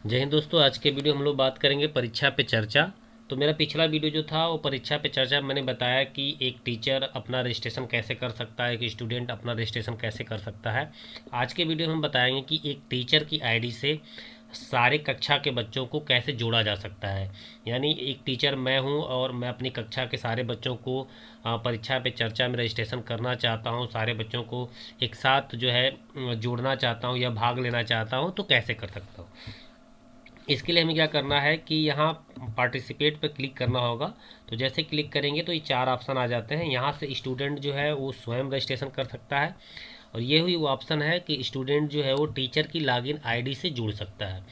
जय हिंद दोस्तों। आज के वीडियो हम लोग बात करेंगे परीक्षा पे चर्चा। तो मेरा पिछला वीडियो जो था वो परीक्षा पे चर्चा, मैंने बताया कि एक टीचर अपना रजिस्ट्रेशन कैसे कर सकता है, एक स्टूडेंट अपना रजिस्ट्रेशन कैसे कर सकता है। आज के वीडियो में हम बताएंगे कि एक टीचर की आईडी से सारे कक्षा के बच्चों को कैसे जोड़ा जा सकता है। यानी एक टीचर मैं हूं और मैं अपनी कक्षा के सारे बच्चों को परीक्षा पे चर्चा में रजिस्ट्रेशन करना चाहता हूं, सारे बच्चों को एक साथ जो है जोड़ना चाहता हूं या भाग लेना चाहता हूं, तो कैसे कर सकता हूं। इसके लिए हमें क्या करना है कि यहाँ पार्टिसिपेट पर क्लिक करना होगा। तो जैसे क्लिक करेंगे तो ये चार ऑप्शन आ जाते हैं। यहाँ से स्टूडेंट जो है वो स्वयं रजिस्ट्रेशन कर सकता है, और ये हुई वो ऑप्शन है कि स्टूडेंट जो है वो टीचर की लॉगिन आईडी से जुड़ सकता है।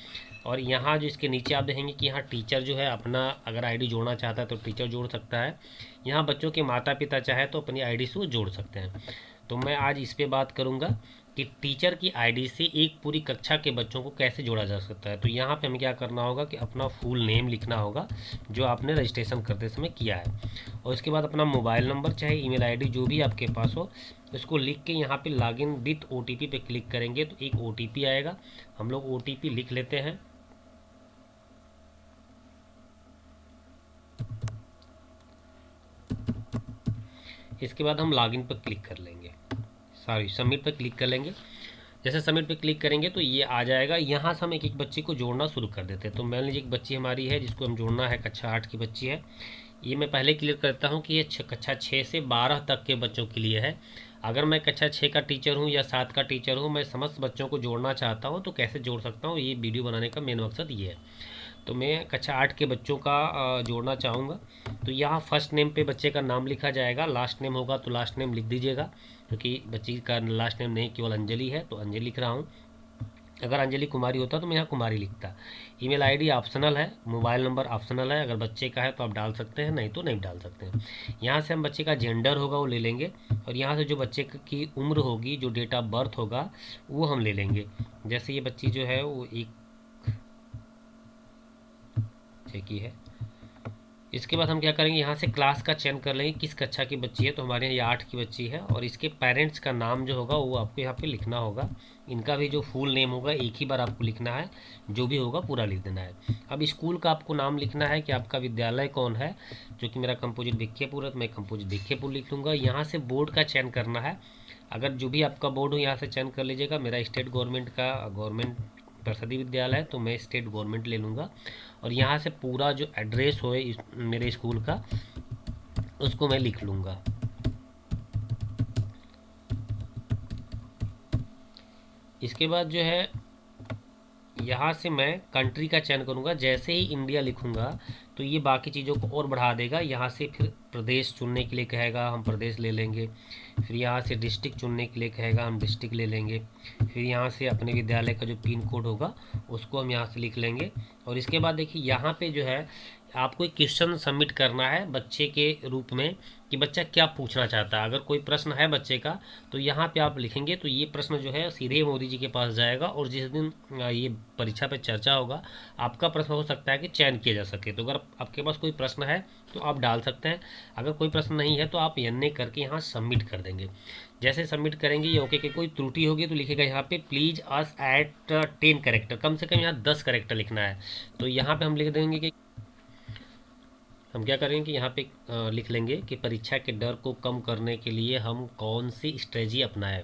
और यहाँ जो इसके नीचे आप देखेंगे कि यहाँ टीचर जो है अपना अगर आईडी जोड़ना चाहता है तो टीचर जोड़ सकता है। यहाँ बच्चों के माता पिता चाहे तो अपनी आईडी से वो जोड़ सकते हैं। तो मैं आज इस पे बात करूँगा कि टीचर की आईडी से एक पूरी कक्षा के बच्चों को कैसे जोड़ा जा सकता है। तो यहाँ पे हमें क्या करना होगा कि अपना फुल नेम लिखना होगा जो आपने रजिस्ट्रेशन करते समय किया है, और इसके बाद अपना मोबाइल नंबर चाहे ईमेल आईडी जो भी आपके पास हो इसको लिख के यहाँ पे लॉगिन विथ ओटीपी पे क्लिक करेंगे तो एक ओटीपी आएगा। हम लोग ओटीपी लिख लेते हैं। इसके बाद हम लॉगिन पर क्लिक कर लेंगे, सबमिट पर क्लिक कर लेंगे। जैसे सबमिट पे क्लिक करेंगे तो ये आ जाएगा। यहाँ से हम एक एक बच्चे को जोड़ना शुरू कर देते हैं। तो मान लीजिए एक बच्ची हमारी है जिसको हम जोड़ना है, कक्षा 8 की बच्ची है। ये मैं पहले क्लियर करता हूँ कि ये कक्षा 6 से 12 तक के बच्चों के लिए है। अगर मैं कक्षा 6 का टीचर हूँ या 7 का टीचर हूँ, मैं समस्त बच्चों को जोड़ना चाहता हूँ तो कैसे जोड़ सकता हूँ, ये वीडियो बनाने का मेन मकसद ये है। तो मैं कक्षा 8 के बच्चों का जोड़ना चाहूँगा। तो यहाँ फर्स्ट नेम पे बच्चे का नाम लिखा जाएगा, लास्ट नेम होगा तो लास्ट नेम लिख दीजिएगा, क्योंकि बच्ची का लास्ट नेम नहीं केवल अंजलि है तो अंजलि लिख रहा हूँ। अगर अंजलि कुमारी होता तो मैं यहाँ कुमारी लिखता। ईमेल आईडी ऑप्शनल है, मोबाइल नंबर ऑप्शनल है। अगर बच्चे का है तो आप डाल सकते हैं, नहीं तो नहीं डाल सकते हैं। यहाँ से हम बच्चे का जेंडर होगा वो ले लेंगे, और यहाँ से जो बच्चे की उम्र होगी, जो डेट ऑफ बर्थ होगा वो हम ले लेंगे। जैसे ये बच्ची जो है वो एक की है। इसके बाद हम क्या करेंगे, यहाँ से क्लास का चयन कर लेंगे किस कक्षा की बच्ची है। तो हमारे यहाँ 8 की बच्ची है, और इसके पेरेंट्स का नाम जो होगा वो आपको यहाँ पे लिखना होगा। इनका भी जो फुल नेम होगा एक ही बार आपको लिखना है, जो भी होगा पूरा लिख देना है। अब स्कूल का आपको नाम लिखना है कि आपका विद्यालय कौन है। जो कि मेरा कंपोजिट भिक्खेपुर है तो मैं कंपोजिट भिक्खेपुर लिख लूँगा। यहाँ से बोर्ड का चयन करना है। अगर जो भी आपका बोर्ड हो यहाँ से चयन कर लीजिएगा। मेरा स्टेट गवर्नमेंट परिषदीय विद्यालय है तो मैं स्टेट गवर्नमेंट ले लूँगा। और यहाँ से पूरा जो एड्रेस हो मेरे स्कूल का उसको मैं लिख लूँगा। इसके बाद जो है यहाँ से मैं कंट्री का चयन करूँगा। जैसे ही इंडिया लिखूँगा तो ये बाकी चीज़ों को और बढ़ा देगा। यहाँ से फिर प्रदेश चुनने के लिए कहेगा, हम प्रदेश ले लेंगे। फिर यहाँ से डिस्ट्रिक्ट चुनने के लिए कहेगा, हम डिस्ट्रिक्ट ले लेंगे। फिर यहाँ से अपने विद्यालय का जो पिन कोड होगा उसको हम यहाँ से लिख लेंगे। और इसके बाद देखिए यहाँ पे जो है आपको एक क्वेश्चन सबमिट करना है बच्चे के रूप में कि बच्चा क्या पूछना चाहता है। अगर कोई प्रश्न है बच्चे का तो यहाँ पे आप लिखेंगे तो ये प्रश्न जो है सीधे मोदी जी के पास जाएगा, और जिस दिन ये परीक्षा पे चर्चा होगा आपका प्रश्न हो सकता है कि चयन किया जा सके। तो अगर आपके पास कोई प्रश्न है तो आप डाल सकते हैं। अगर कोई प्रश्न नहीं है तो आप यन्ने करके यहाँ सबमिट कर देंगे। जैसे सबमिट करेंगे ये ओके। कि कोई त्रुटि होगी तो लिखेगा यहाँ पे प्लीज़ अस एट 10 करेक्टर, कम से कम यहाँ 10 करेक्टर लिखना है। तो यहाँ पे हम लिख देंगे कि हम क्या करेंगे कि यहाँ पे लिख लेंगे कि परीक्षा के डर को कम करने के लिए हम कौन सी स्ट्रेटजी अपनाएं।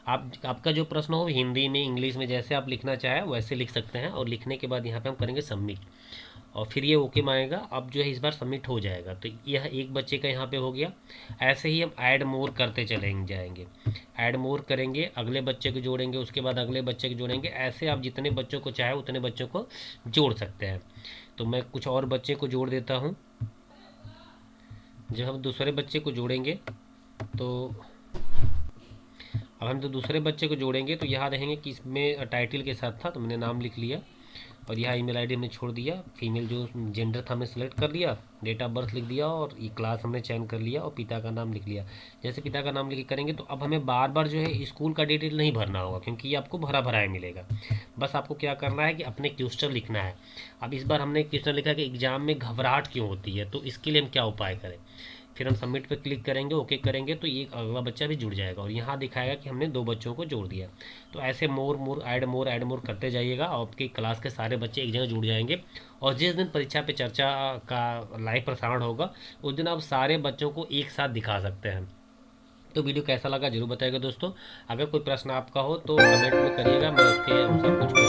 आपका जो प्रश्न हो हिंदी में, इंग्लिश में, जैसे आप लिखना चाहें वैसे लिख सकते हैं। और लिखने के बाद यहाँ पे हम करेंगे सबमिट, और फिर ये ओके मांगेगा। अब जो है इस बार सबमिट हो जाएगा। तो यह एक बच्चे का यहाँ पे हो गया। ऐसे ही हम ऐड मोर करते चले जाएंगे। ऐड मोर करेंगे, अगले बच्चे को जोड़ेंगे, उसके बाद अगले बच्चे को जोड़ेंगे। ऐसे आप जितने बच्चों को चाहे उतने बच्चों को जोड़ सकते हैं। तो मैं कुछ और बच्चे को जोड़ देता हूँ। जब हम दूसरे बच्चे को जोड़ेंगे तो अब हम तो दूसरे बच्चे को जोड़ेंगे तो यहाँ देखेंगे कि इसमें टाइटल के साथ था तो मैंने नाम लिख लिया, और यहाँ ईमेल आईडी हमने छोड़ दिया। फीमेल जो जेंडर था हमने सेलेक्ट कर लिया, डेट ऑफ बर्थ लिख दिया, और ये क्लास हमने चयन कर लिया, और पिता का नाम लिख लिया। जैसे पिता का नाम लिख करेंगे तो अब हमें बार बार जो है स्कूल का डिटेल नहीं भरना होगा, क्योंकि ये आपको भरा भरा मिलेगा। बस आपको क्या करना है कि अपने क्वेश्चन लिखना है। अब इस बार हमने क्वेश्चन लिखा कि एग्जाम में घबराहट क्यों होती है, तो इसके लिए हम क्या उपाय करें। फिर हम सबमिट पे क्लिक करेंगे, ओके करेंगे, तो ये अगला बच्चा भी जुड़ जाएगा और यहाँ दिखाएगा कि हमने 2 बच्चों को जोड़ दिया। तो ऐसे ऐड मोर करते जाइएगा और आपकी क्लास के सारे बच्चे एक जगह जुड़ जाएंगे। और जिस दिन परीक्षा पे चर्चा का लाइव प्रसारण होगा उस दिन आप सारे बच्चों को एक साथ दिखा सकते हैं। तो वीडियो कैसा लगा जरूर बताइएगा दोस्तों। अगर कोई प्रश्न आपका हो तो कमेंट में करिएगा, मैं उसके अनुसार कुछ